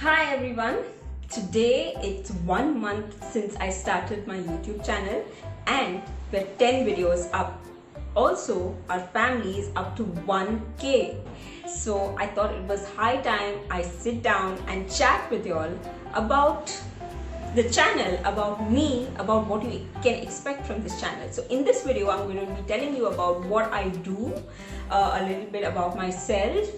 Hi everyone, today it's 1 month since I started my YouTube channel and we're 10 videos up. Also, our family is up to 1K. So I thought it was high time I sit down and chat with y'all about the channel, about me, about what you can expect from this channel. So in this video, I'm going to be telling you about what I do, a little bit about myself,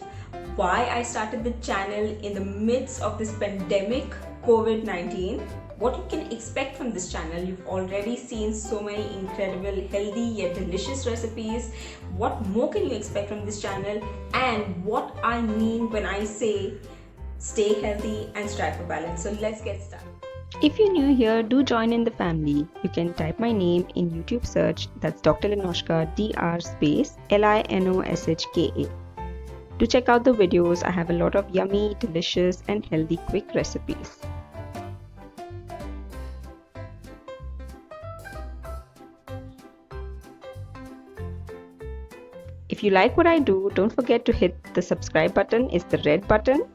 why I started the channel in the midst of this pandemic COVID-19, what you can expect from this channel. You've already seen so many incredible, healthy yet delicious recipes. What more can you expect from this channel, and what I mean when I say stay healthy and strive for balance. So let's get started. If you're new here, do join in the family. You can type my name in YouTube search, that's Dr. Linoshka, Dr. space Linoshka. Do check out the videos. I have a lot of yummy, delicious and healthy quick recipes. If you like what I do, don't forget to hit the subscribe button, it's the red button.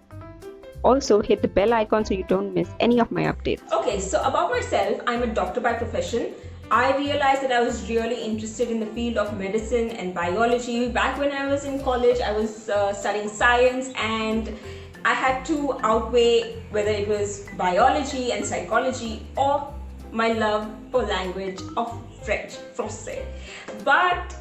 Also hit the bell icon so you don't miss any of my updates. Okay, so about myself, I'm a doctor by profession. I realized that I was really interested in the field of medicine and biology. Back when I was in college, I was studying science, and I had to outweigh whether it was biology and psychology or my love for language of French, Francais. But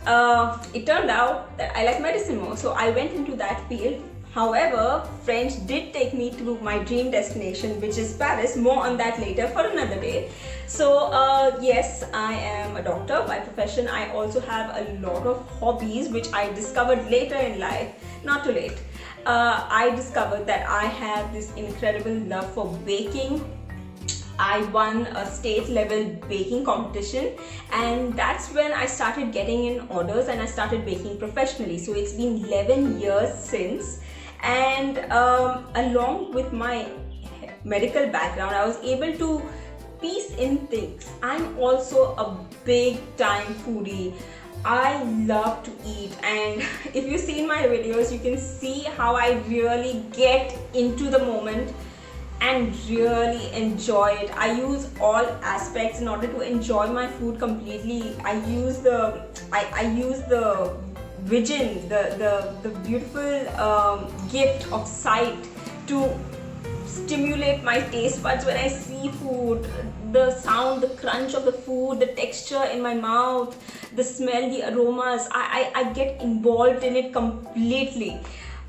it turned out that I like medicine more, so I went into that field. However, French did take me to my dream destination, which is Paris. More on that later for another day. So yes, I am a doctor by profession. I also have a lot of hobbies which I discovered later in life, not too late. I discovered that I have this incredible love for baking. I won a state level baking competition, and that's when I started getting in orders and I started baking professionally. So it's been 11 years since, and along with my medical background, I was able to piece in things. I'm also a big time foodie. I love to eat, and if you've seen my videos, you can see how I really get into the moment and really enjoy it. I use all aspects in order to enjoy my food completely. I use the vision, the beautiful gift of sight to stimulate my taste buds when I see food. The sound, the crunch of the food, the texture in my mouth, the smell, the aromas. I get involved in it completely.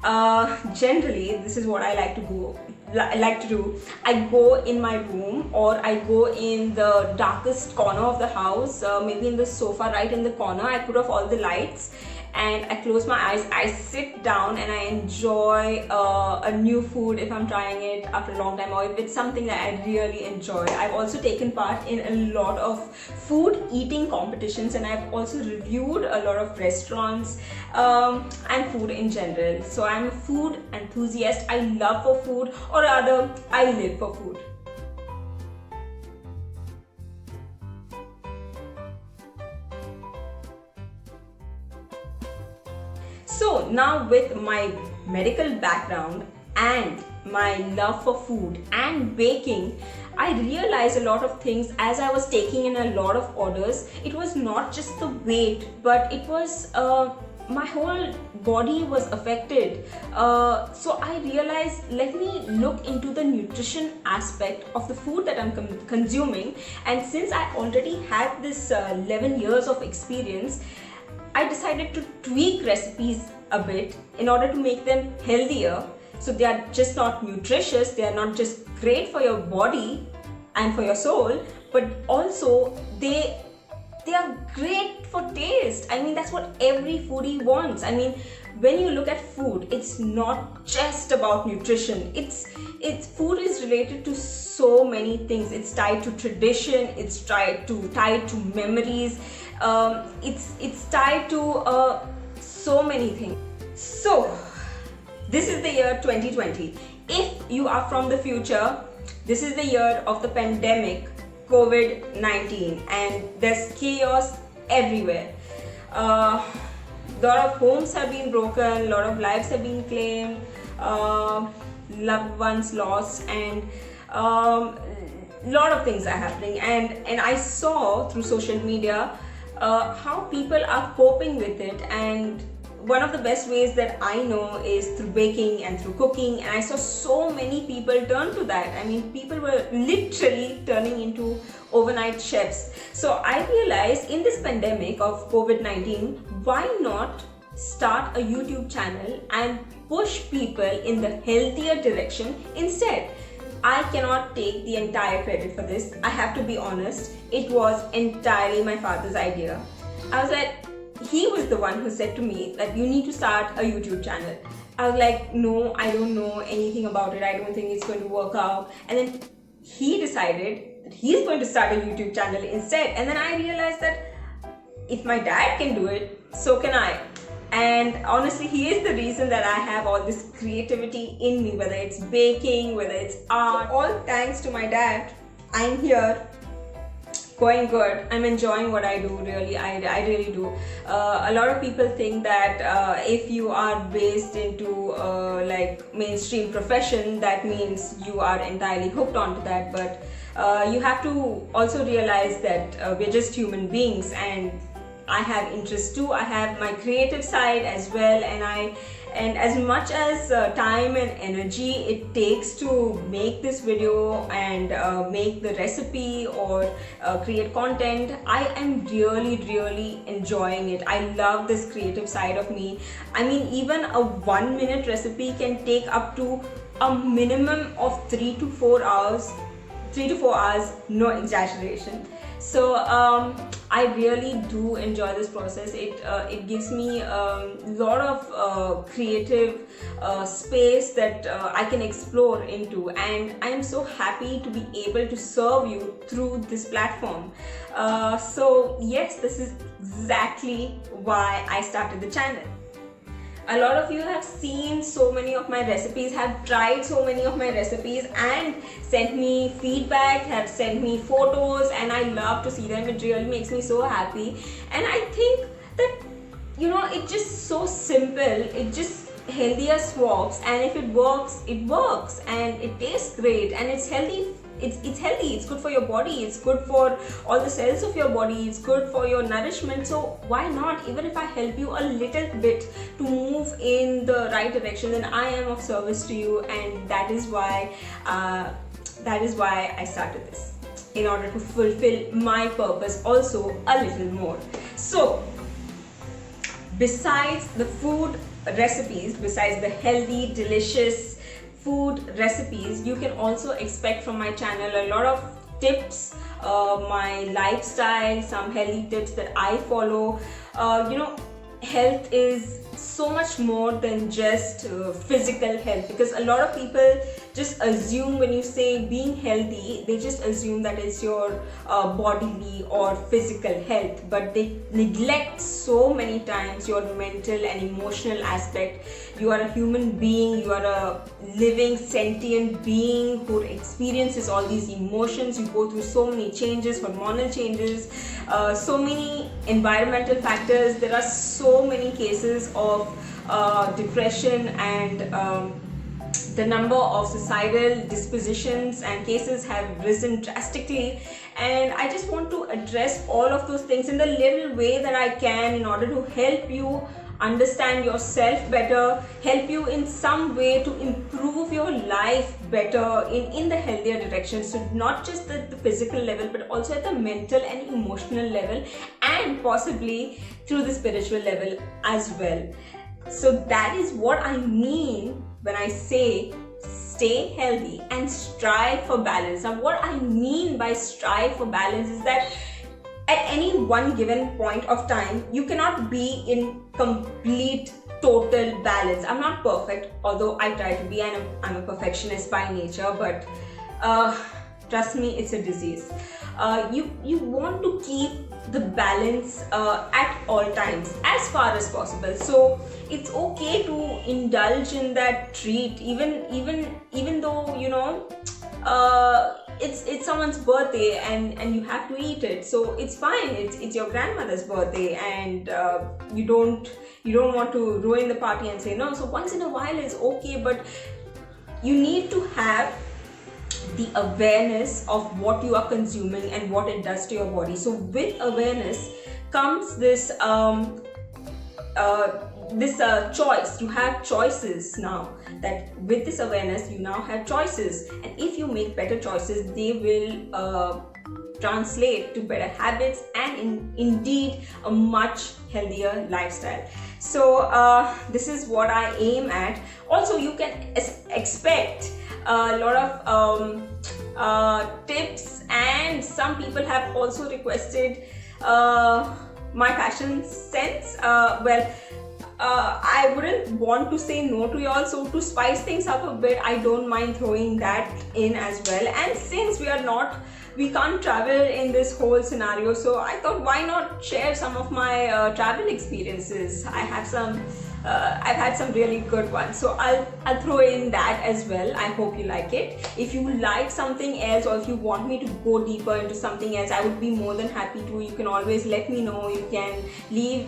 Generally, this is what I like to do. I go in my room, or I go in the darkest corner of the house, maybe in the sofa right in the corner. I put off all the lights and I close my eyes. I sit down and I enjoy a new food if I'm trying it after a long time, or if it's something that I really enjoy. I've also taken part in a lot of food eating competitions, and I've also reviewed a lot of restaurants and food in general. So I'm a food enthusiast. I love for food, or rather I live for food. So now, with my medical background and my love for food and baking, I realized a lot of things as I was taking in a lot of orders. It was not just the weight, but it was my whole body was affected. So I realized, let me look into the nutrition aspect of the food that I'm consuming. And since I already had this 11 years of experience, I decided to tweak recipes a bit in order to make them healthier. So they are just not nutritious, they are not just great for your body and for your soul, but also they are great for taste. I mean, that's what every foodie wants. I mean, when you look at food, it's not just about nutrition. It's food is related to so many things. It's tied to tradition, it's tied to memories, it's tied to so many things. So this is the year 2020. If you are from the future, this is the year of the pandemic COVID-19, and there's chaos everywhere. A lot of homes have been broken, a lot of lives have been claimed. loved ones lost, and lot of things are happening, and I saw through social media how people are coping with it. And one of the best ways that I know is through baking and through cooking, and I saw so many people turn to that. I mean, people were literally turning into overnight chefs. So I realized in this pandemic of COVID-19, why not start a YouTube channel and push people in the healthier direction instead. I cannot take the entire credit for this. I have to be honest. It was entirely my father's idea. I was like, he was the one who said to me that you need to start a YouTube channel. I was like, no, I don't know anything about it. I don't think it's going to work out. And then he decided that he's going to start a YouTube channel instead. And then I realized that if my dad can do it, so can I. And honestly, he is the reason that I have all this creativity in me, whether it's baking, whether it's art. So all thanks to my dad, I'm here, going good. I'm enjoying what I do, really. I really do. A lot of people think that if you are based into like mainstream profession, that means you are entirely hooked onto that. But you have to also realize that we're just human beings, and I have interests too. I have my creative side as well, and as much as time and energy it takes to make this video and make the recipe or create content, I am really enjoying it. I love this creative side of me. I mean, even a 1-minute recipe can take up to a minimum of 3 to 4 hours, no exaggeration. So I really do enjoy this process. It gives me a lot of creative space that I can explore into, and I am so happy to be able to serve you through this platform. So yes, this is exactly why I started the channel. A lot of you have seen so many of my recipes, have tried so many of my recipes and sent me feedback, have sent me photos, and I love to see them. It really makes me so happy. And I think that, you know, it's just so simple. It just healthier swaps, and if it works, it works, and it tastes great, and it's healthy. It's healthy, it's good for your body, it's good for all the cells of your body, it's good for your nourishment. So why not? Even if I help you a little bit to move in the right direction, then I am of service to you, and that is why I started this, in order to fulfill my purpose also a little more. So besides the food recipes, besides the healthy, delicious food recipes, you can also expect from my channel a lot of tips, my lifestyle, some healthy tips that I follow. You know, health is so much more than just physical health, because a lot of people just assume when you say being healthy, they just assume that it's your bodily or physical health, but they neglect so many times your mental and emotional aspect. You are a human being, you are a living sentient being who experiences all these emotions. You go through so many changes, hormonal changes, so many environmental factors. There are so many cases of depression, and the number of suicidal dispositions and cases have risen drastically, and I just want to address all of those things in the little way that I can, in order to help you understand yourself better, help you in some way to improve your life better in the healthier direction. So not just at the physical level, but also at the mental and emotional level, and possibly through the spiritual level as well. So that is what I mean when I say stay healthy and strive for balance. Now what I mean by strive for balance is that at any one given point of time, you cannot be in complete, total balance. I'm not perfect, although I try to be, and I'm a perfectionist by nature, but trust me, it's a disease. You want to keep the balance at all times, as far as possible. So it's okay to indulge in that treat, even though, you know, it's someone's birthday and you have to eat it. So it's fine. It's your grandmother's birthday, and you don't want to ruin the party and say no. So once in a while is okay, but you need to have the awareness of what you are consuming and what it does to your body. So with awareness comes this choice. You have choices now. That with this awareness you now have choices, and if you make better choices, they will translate to better habits and indeed a much healthier lifestyle. So this is what I aim at. Also, you can expect a lot of tips, and some people have also requested my fashion sense. I wouldn't want to say no to y'all, so to spice things up a bit, I don't mind throwing that in as well. And since we can't travel in this whole scenario, so I thought, why not share some of my travel experiences. I've had some really good ones, so I'll throw in that as well. I hope you like it. If you like something else, or if you want me to go deeper into something else, I would be more than happy to. You can always let me know. You can leave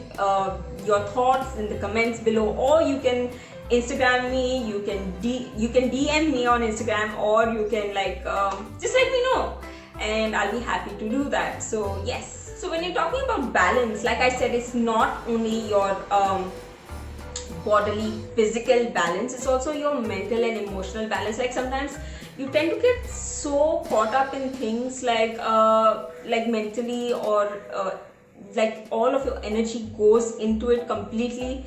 your thoughts in the comments below, or you can Instagram me. You can DM me on Instagram, or you can just let me know, and I'll be happy to do that. So yes, so when you're talking about balance, like I said, it's not only your bodily physical balance, it's also your mental and emotional balance. Like sometimes you tend to get so caught up in things like mentally, or like all of your energy goes into it completely,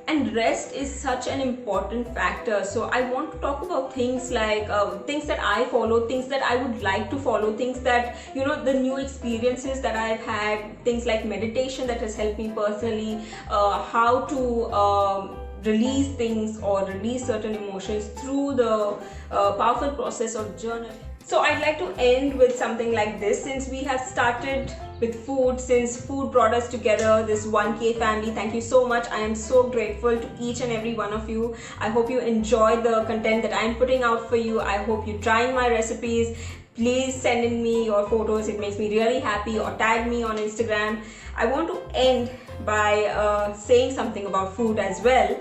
and rest is such an important factor. So I want to talk about things like things that I follow, things that I would like to follow, things that, the new experiences that I've had, things like meditation that has helped me personally, how to release things or release certain emotions through the powerful process of journaling. So I'd like to end with something like this. Since we have started with food, since food brought us together, this 1K family, thank you so much. I am so grateful to each and every one of you. I hope you enjoy the content that I'm putting out for you. I hope you're trying my recipes. Please send in me your photos. It makes me really happy, or tag me on Instagram. I want to end by saying something about food as well,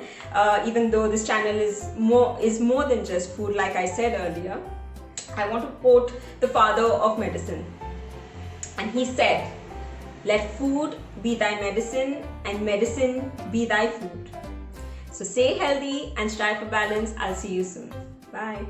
even though this channel is more than just food, like I said earlier. I want to quote the father of medicine, and he said, "Let food be thy medicine, and medicine be thy food." So stay healthy and strive for balance. I'll see you soon. Bye.